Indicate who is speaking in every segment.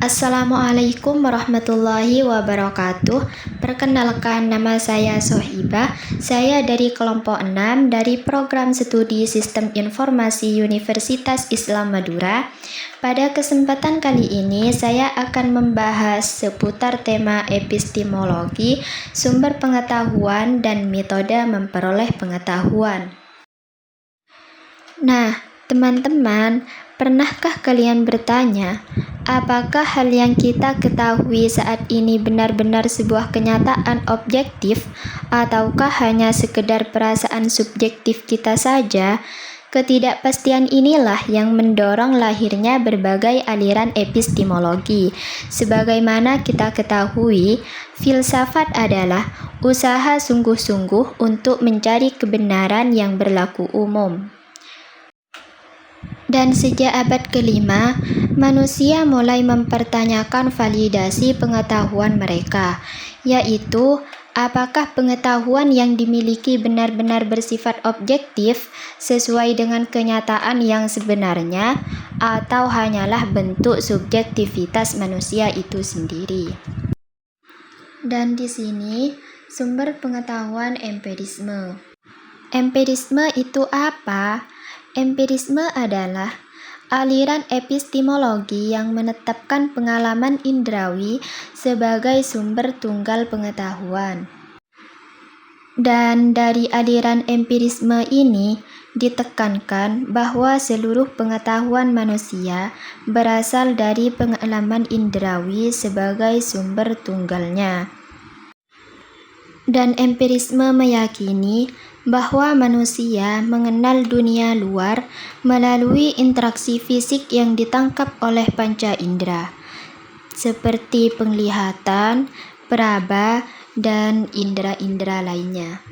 Speaker 1: Assalamualaikum warahmatullahi wabarakatuh. Perkenalkan, nama saya Sohibah. Saya dari kelompok 6 dari program studi Sistem Informasi Universitas Islam Madura. Pada kesempatan kali ini saya akan membahas seputar tema epistemologi, sumber pengetahuan dan metode memperoleh pengetahuan. Nah, teman-teman, pernahkah kalian bertanya, apakah hal yang kita ketahui saat ini benar-benar sebuah kenyataan objektif ataukah hanya sekedar perasaan subjektif kita saja? Ketidakpastian inilah yang mendorong lahirnya berbagai aliran epistemologi. Sebagaimana kita ketahui, filsafat adalah usaha sungguh-sungguh untuk mencari kebenaran yang berlaku umum. Dan sejak abad ke-5, manusia mulai mempertanyakan validasi pengetahuan mereka, yaitu apakah pengetahuan yang dimiliki benar-benar bersifat objektif sesuai dengan kenyataan yang sebenarnya, atau hanyalah bentuk subjektivitas manusia itu sendiri. Dan di sini sumber pengetahuan empirisme. Empirisme itu apa? Empirisme adalah aliran epistemologi yang menetapkan pengalaman indrawi sebagai sumber tunggal pengetahuan. Dan dari aliran empirisme ini ditekankan bahwa seluruh pengetahuan manusia berasal dari pengalaman indrawi sebagai sumber tunggalnya. Dan empirisme meyakini bahwa manusia mengenal dunia luar melalui interaksi fisik yang ditangkap oleh panca indera, seperti penglihatan, peraba, dan indera-indera lainnya.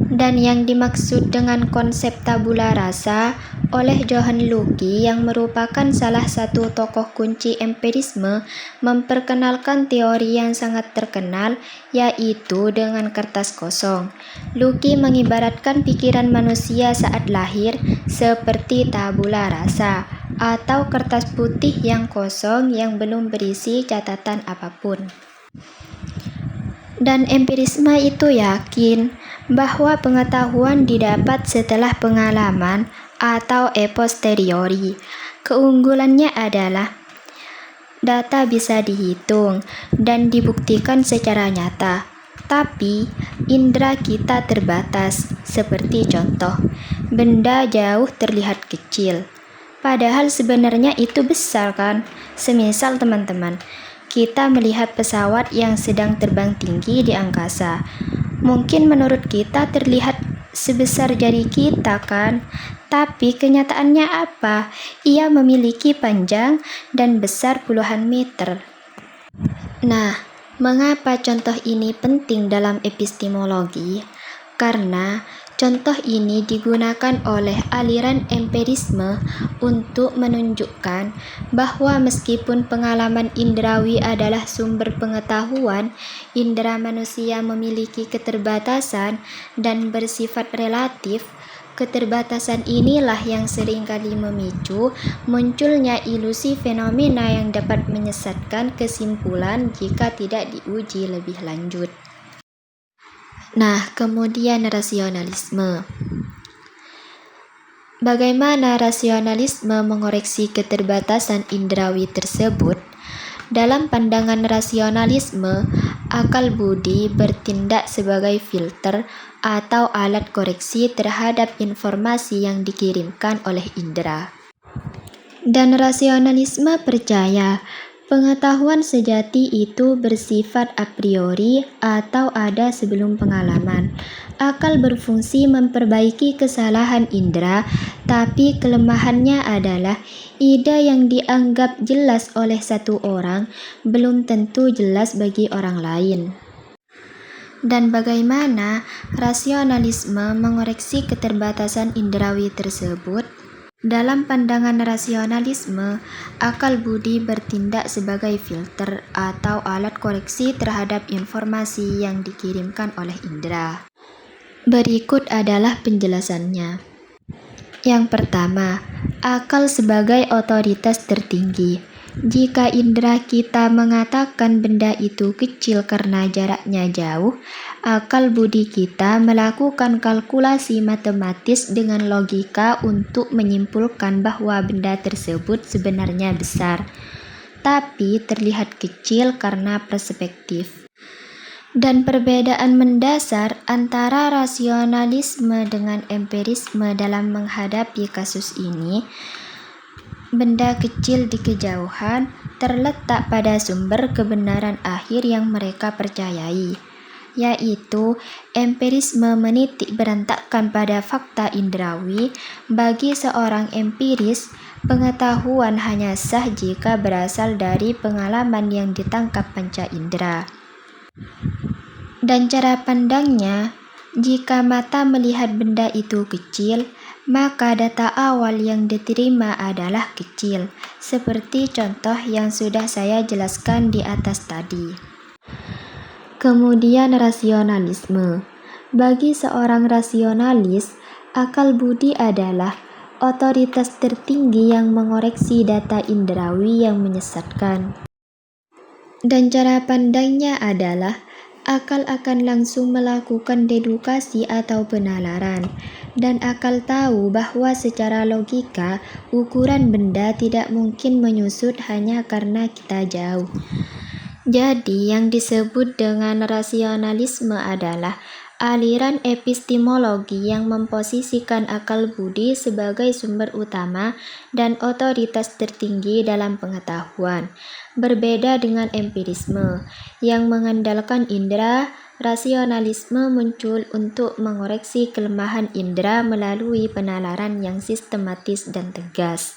Speaker 1: Dan yang dimaksud dengan konsep tabula rasa oleh Johann Lucky, yang merupakan salah satu tokoh kunci empirisme, memperkenalkan teori yang sangat terkenal, yaitu dengan kertas kosong. Lucky mengibaratkan pikiran manusia saat lahir seperti tabula rasa, atau kertas putih yang kosong yang belum berisi catatan apapun. Dan empirisme itu yakin bahwa pengetahuan didapat setelah pengalaman atau a posteriori. Keunggulannya adalah data bisa dihitung dan dibuktikan secara nyata, tapi indera kita terbatas. Seperti contoh, benda jauh terlihat kecil, padahal sebenarnya itu besar kan? Semisal teman-teman, kita melihat pesawat yang sedang terbang tinggi di angkasa. Mungkin menurut kita terlihat sebesar jari kita kan? Tapi kenyataannya apa? Ia memiliki panjang dan besar puluhan meter. Nah, mengapa contoh ini penting dalam epistemologi? Karena contoh ini digunakan oleh aliran empirisme untuk menunjukkan bahwa meskipun pengalaman indrawi adalah sumber pengetahuan, indera manusia memiliki keterbatasan dan bersifat relatif. Keterbatasan inilah yang seringkali memicu munculnya ilusi fenomena yang dapat menyesatkan kesimpulan jika tidak diuji lebih lanjut. Nah, kemudian rasionalisme. Bagaimana rasionalisme mengoreksi keterbatasan indrawi tersebut? Dalam pandangan rasionalisme, akal budi bertindak sebagai filter atau alat koreksi terhadap informasi yang dikirimkan oleh indera. Dan rasionalisme percaya pengetahuan sejati itu bersifat a priori atau ada sebelum pengalaman. Akal berfungsi memperbaiki kesalahan indera, tapi kelemahannya adalah ide yang dianggap jelas oleh satu orang belum tentu jelas bagi orang lain. Dan bagaimana rasionalisme mengoreksi keterbatasan indrawi tersebut? Dalam pandangan rasionalisme, akal budi bertindak sebagai filter atau alat koreksi terhadap informasi yang dikirimkan oleh indera. Berikut adalah penjelasannya. Yang pertama, akal sebagai otoritas tertinggi. Jika indera kita mengatakan benda itu kecil karena jaraknya jauh, akal budi kita melakukan kalkulasi matematis dengan logika untuk menyimpulkan bahwa benda tersebut sebenarnya besar, tapi terlihat kecil karena perspektif. Dan perbedaan mendasar antara rasionalisme dengan empirisme dalam menghadapi kasus ini, benda kecil di kejauhan, terletak pada sumber kebenaran akhir yang mereka percayai, yaitu empirisme menitik berantakan pada fakta indrawi. Bagi seorang empiris, pengetahuan hanya sah jika berasal dari pengalaman yang ditangkap panca indera. Dan cara pandangnya, jika mata melihat benda itu kecil, maka data awal yang diterima adalah kecil, seperti contoh yang sudah saya jelaskan di atas tadi. Kemudian rasionalisme. Bagi seorang rasionalis, akal budi adalah otoritas tertinggi yang mengoreksi data indrawi yang menyesatkan. Dan cara pandangnya adalah akal akan langsung melakukan dedukasi atau penalaran, dan akal tahu bahwa secara logika ukuran benda tidak mungkin menyusut hanya karena kita jauh. Jadi yang disebut dengan rasionalisme adalah aliran epistemologi yang memposisikan akal budi sebagai sumber utama dan otoritas tertinggi dalam pengetahuan. Berbeda dengan empirisme yang mengandalkan indera, rasionalisme muncul untuk mengoreksi kelemahan indera melalui penalaran yang sistematis dan tegas.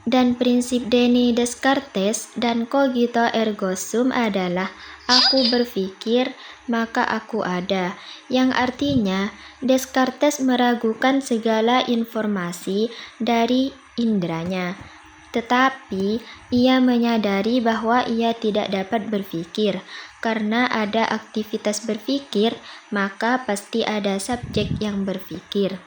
Speaker 1: Dan prinsip Denis Descartes dan cogito ergo sum adalah aku berpikir, maka aku ada, yang artinya Descartes meragukan segala informasi dari inderanya, tetapi ia menyadari bahwa ia tidak dapat berpikir. Karena ada aktivitas berpikir, maka pasti ada subjek yang berpikir.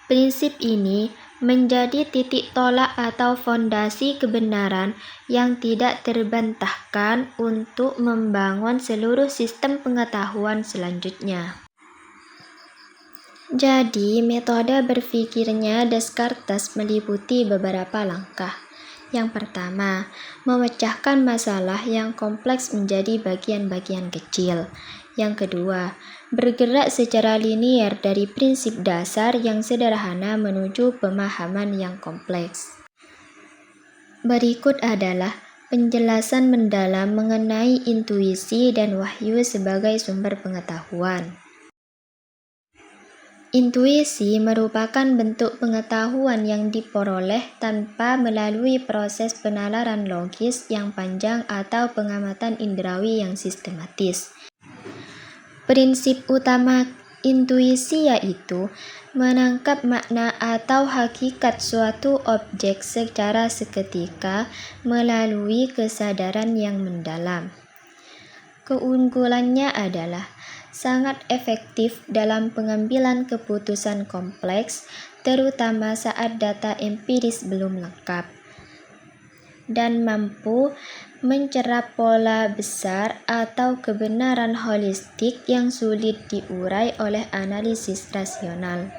Speaker 1: Prinsip ini menjadi titik tolak atau fondasi kebenaran yang tidak terbantahkan untuk membangun seluruh sistem pengetahuan selanjutnya. Jadi, metode berpikirnya Descartes meliputi beberapa langkah. Yang pertama, memecahkan masalah yang kompleks menjadi bagian-bagian kecil. Yang kedua, bergerak secara linier dari prinsip dasar yang sederhana menuju pemahaman yang kompleks. Berikut adalah penjelasan mendalam mengenai intuisi dan wahyu sebagai sumber pengetahuan. Intuisi merupakan bentuk pengetahuan yang diperoleh tanpa melalui proses penalaran logis yang panjang atau pengamatan indrawi yang sistematis. Prinsip utama intuisi yaitu menangkap makna atau hakikat suatu objek secara seketika melalui kesadaran yang mendalam. Keunggulannya adalah sangat efektif dalam pengambilan keputusan kompleks, terutama saat data empiris belum lengkap, dan mampu mencerap pola besar atau kebenaran holistik yang sulit diurai oleh analisis rasional.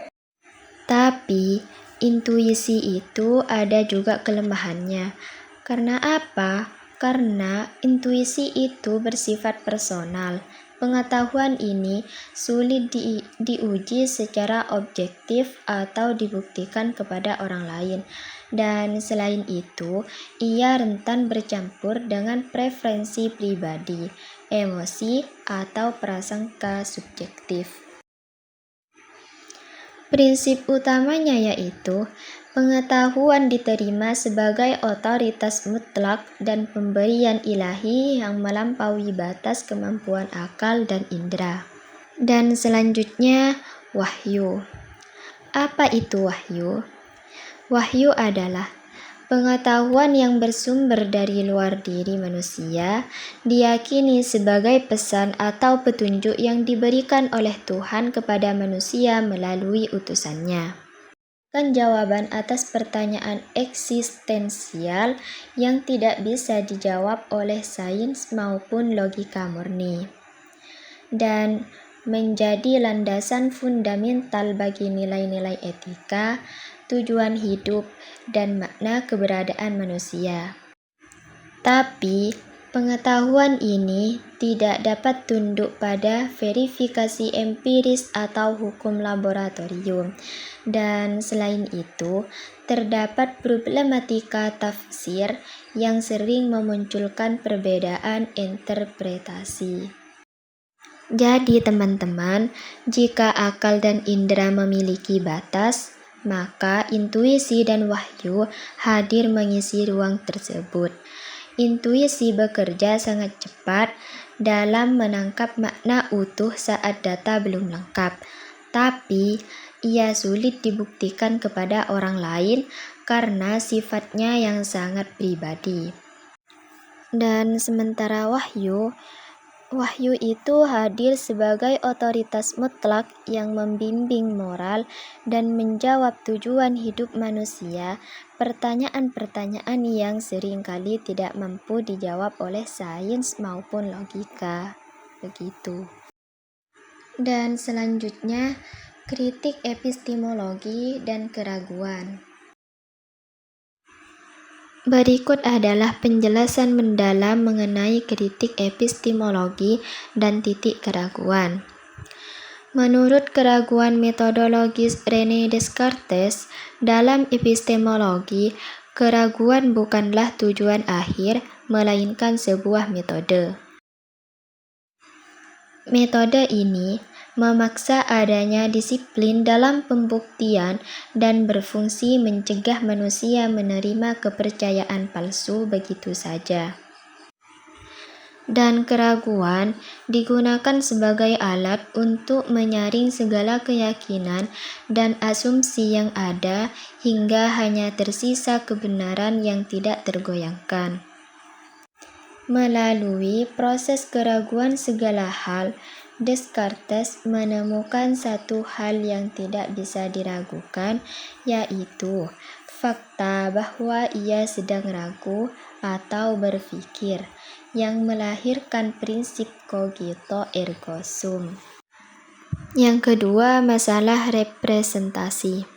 Speaker 1: Tapi, intuisi itu ada juga kelemahannya. Karena apa? Karena intuisi itu bersifat personal. Pengetahuan ini sulit diuji secara objektif atau dibuktikan kepada orang lain. Dan selain itu, ia rentan bercampur dengan preferensi pribadi, emosi, atau prasangka subjektif. Prinsip utamanya yaitu pengetahuan diterima sebagai otoritas mutlak dan pemberian ilahi yang melampaui batas kemampuan akal dan indera. Dan selanjutnya, wahyu. Apa itu wahyu? Wahyu adalah Pengetahuan yang bersumber dari luar diri manusia diyakini sebagai pesan atau petunjuk yang diberikan oleh Tuhan kepada manusia melalui utusannya. Kan jawaban atas pertanyaan eksistensial yang tidak bisa dijawab oleh sains maupun logika murni, dan menjadi landasan fundamental bagi nilai-nilai etika, tujuan hidup, dan makna keberadaan manusia. Tapi, pengetahuan ini tidak dapat tunduk pada verifikasi empiris atau hukum laboratorium, dan selain itu, terdapat problematika tafsir yang sering memunculkan perbedaan interpretasi. Jadi teman-teman, jika akal dan indera memiliki batas, maka intuisi dan wahyu hadir mengisi ruang tersebut. Intuisi bekerja sangat cepat dalam menangkap makna utuh saat data belum lengkap, tapi ia sulit dibuktikan kepada orang lain karena sifatnya yang sangat pribadi. Dan sementara wahyu itu hadir sebagai otoritas mutlak yang membimbing moral dan menjawab tujuan hidup manusia, pertanyaan-pertanyaan yang seringkali tidak mampu dijawab oleh sains maupun logika. Begitu. Dan selanjutnya, kritik epistemologi dan keraguan. Berikut adalah penjelasan mendalam mengenai kritik epistemologi dan titik keraguan. Menurut keraguan metodologis René Descartes, dalam epistemologi, keraguan bukanlah tujuan akhir, melainkan sebuah metode. Metode ini memaksa adanya disiplin dalam pembuktian dan berfungsi mencegah manusia menerima kepercayaan palsu begitu saja. Dan keraguan digunakan sebagai alat untuk menyaring segala keyakinan dan asumsi yang ada hingga hanya tersisa kebenaran yang tidak tergoyahkan. Melalui proses keraguan segala hal, Descartes menemukan satu hal yang tidak bisa diragukan, yaitu fakta bahwa ia sedang ragu atau berpikir, yang melahirkan prinsip cogito ergo sum. Yang kedua, masalah representasi.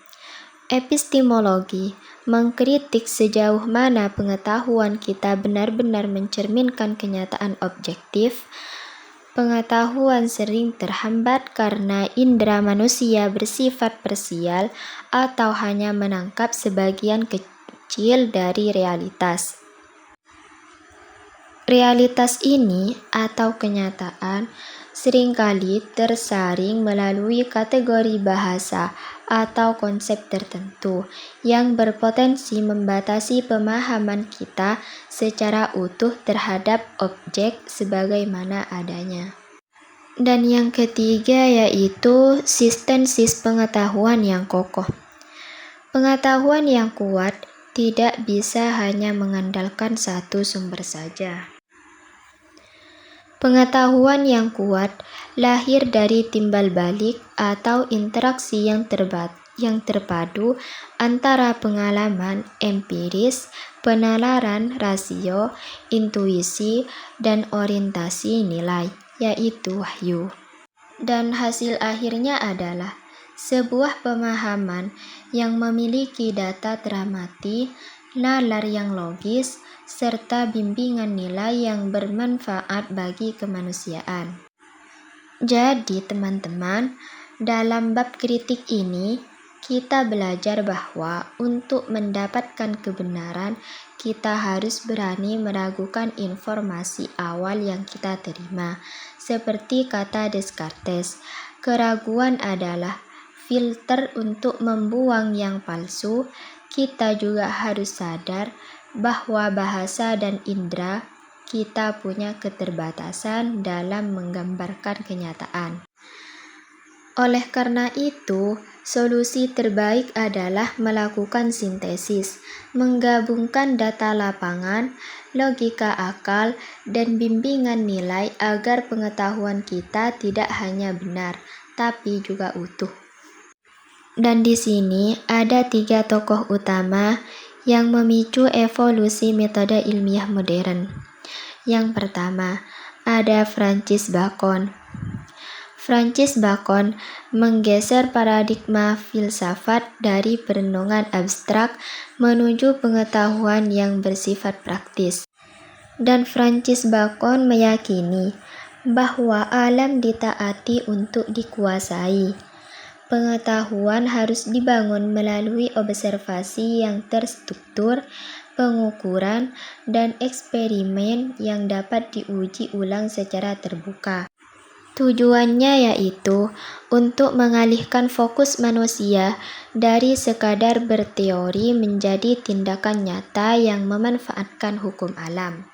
Speaker 1: Epistemologi mengkritik sejauh mana pengetahuan kita benar-benar mencerminkan kenyataan objektif. Pengetahuan sering terhambat karena indera manusia bersifat parsial atau hanya menangkap sebagian kecil dari realitas. Realitas ini atau kenyataan seringkali tersaring melalui kategori bahasa atau konsep tertentu yang berpotensi membatasi pemahaman kita secara utuh terhadap objek sebagaimana adanya. Dan yang ketiga yaitu sistensis pengetahuan yang kokoh. Pengetahuan yang kuat tidak bisa hanya mengandalkan satu sumber saja. Pengetahuan yang kuat lahir dari timbal balik atau interaksi yang terpadu antara pengalaman empiris, penalaran rasio, intuisi, dan orientasi nilai, yaitu wahyu. Dan hasil akhirnya adalah sebuah pemahaman yang memiliki data teramati, nalar yang logis, serta bimbingan nilai yang bermanfaat bagi kemanusiaan. Jadi teman-teman, dalam bab kritik ini, kita belajar bahwa untuk mendapatkan kebenaran, kita harus berani meragukan informasi awal yang kita terima. Seperti kata Descartes, keraguan adalah filter untuk membuang yang palsu. Kita juga harus sadar bahwa bahasa dan indera kita punya keterbatasan dalam menggambarkan kenyataan. Oleh karena itu, solusi terbaik adalah melakukan sintesis, menggabungkan data lapangan, logika akal, dan bimbingan nilai agar pengetahuan kita tidak hanya benar, tapi juga utuh. Dan di sini ada 3 tokoh utama yang memicu evolusi metode ilmiah modern. Yang pertama, ada Francis Bacon. Francis Bacon menggeser paradigma filsafat dari perenungan abstrak menuju pengetahuan yang bersifat praktis. Dan Francis Bacon meyakini bahwa alam ditaati untuk dikuasai. Pengetahuan harus dibangun melalui observasi yang terstruktur, pengukuran, dan eksperimen yang dapat diuji ulang secara terbuka. Tujuannya yaitu untuk mengalihkan fokus manusia dari sekadar berteori menjadi tindakan nyata yang memanfaatkan hukum alam.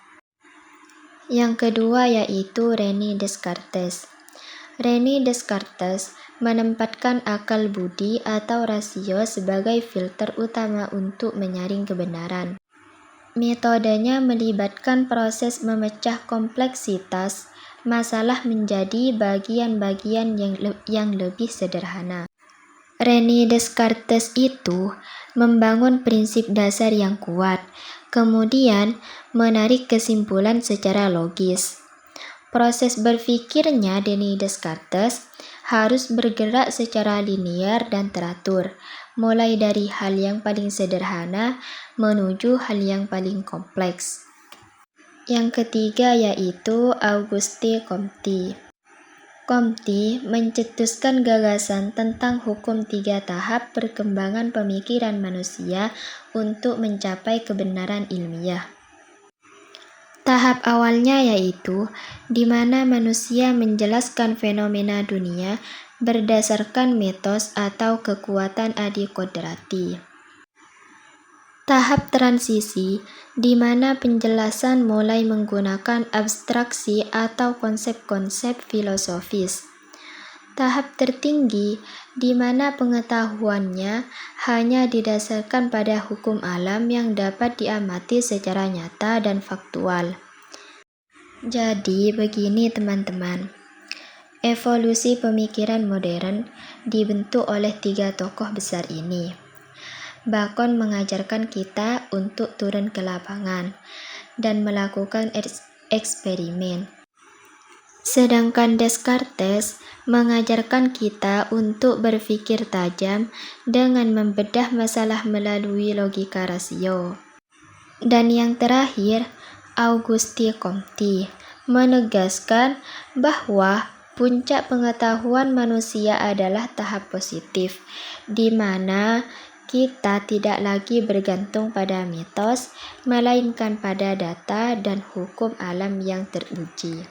Speaker 1: Yang kedua yaitu René Descartes. René Descartes menempatkan akal budi atau rasio sebagai filter utama untuk menyaring kebenaran. Metodenya melibatkan proses memecah kompleksitas masalah menjadi bagian-bagian yang lebih sederhana. René Descartes itu membangun prinsip dasar yang kuat, kemudian menarik kesimpulan secara logis. Proses berpikirnya René Descartes harus bergerak secara linear dan teratur, mulai dari hal yang paling sederhana menuju hal yang paling kompleks. Yang ketiga yaitu Auguste Comte. Comte mencetuskan gagasan tentang hukum 3 tahap perkembangan pemikiran manusia untuk mencapai kebenaran ilmiah. Tahap awalnya yaitu di mana manusia menjelaskan fenomena dunia berdasarkan mitos atau kekuatan adi kodrati. Tahap transisi di mana penjelasan mulai menggunakan abstraksi atau konsep-konsep filosofis. Tahap tertinggi di mana pengetahuannya hanya didasarkan pada hukum alam yang dapat diamati secara nyata dan faktual. Jadi begini teman-teman, evolusi pemikiran modern dibentuk oleh 3 tokoh besar ini. Bacon mengajarkan kita untuk turun ke lapangan dan melakukan eksperimen. Sedangkan Descartes mengajarkan kita untuk berpikir tajam dengan membedah masalah melalui logika rasio. Dan yang terakhir, Auguste Comte menegaskan bahwa puncak pengetahuan manusia adalah tahap positif, di mana kita tidak lagi bergantung pada mitos, melainkan pada data dan hukum alam yang teruji.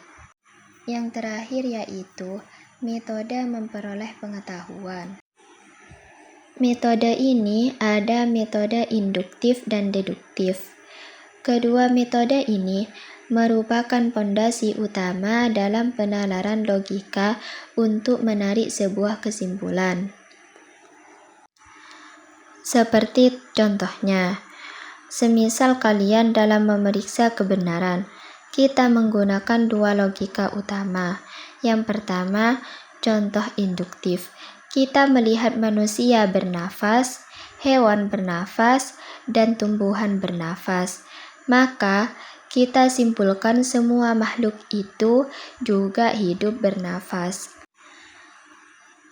Speaker 1: Yang terakhir yaitu metode memperoleh pengetahuan. Metode ini ada metode induktif dan deduktif. Kedua metode ini merupakan pondasi utama dalam penalaran logika untuk menarik sebuah kesimpulan. Seperti contohnya, semisal kalian dalam memeriksa kebenaran, kita menggunakan 2 logika utama. Yang pertama, contoh induktif. Kita melihat manusia bernafas, hewan bernafas, dan tumbuhan bernafas. Maka, kita simpulkan semua makhluk itu juga hidup bernafas.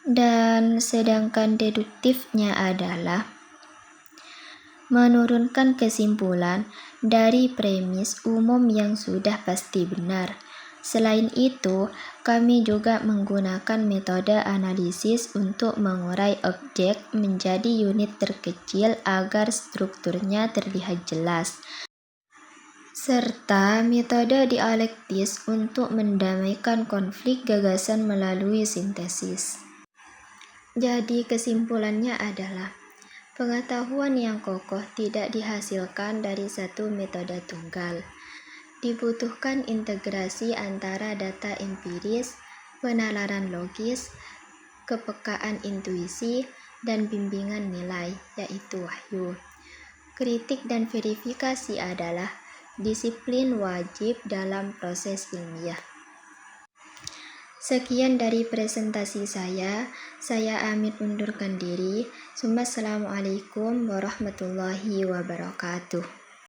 Speaker 1: Dan sedangkan deduktifnya adalah menurunkan kesimpulan dari premis umum yang sudah pasti benar. Selain itu, kami juga menggunakan metode analisis untuk mengurai objek menjadi unit terkecil agar strukturnya terlihat jelas, serta metode dialektis untuk mendamaikan konflik gagasan melalui sintesis. Jadi kesimpulannya adalah pengetahuan yang kokoh tidak dihasilkan dari satu metode tunggal. Dibutuhkan integrasi antara data empiris, penalaran logis, kepekaan intuisi, dan bimbingan nilai, yaitu wahyu. Kritik dan verifikasi adalah disiplin wajib dalam proses ilmiah. Sekian dari presentasi saya Amit undurkan diri. Assalamualaikum warahmatullahi wabarakatuh.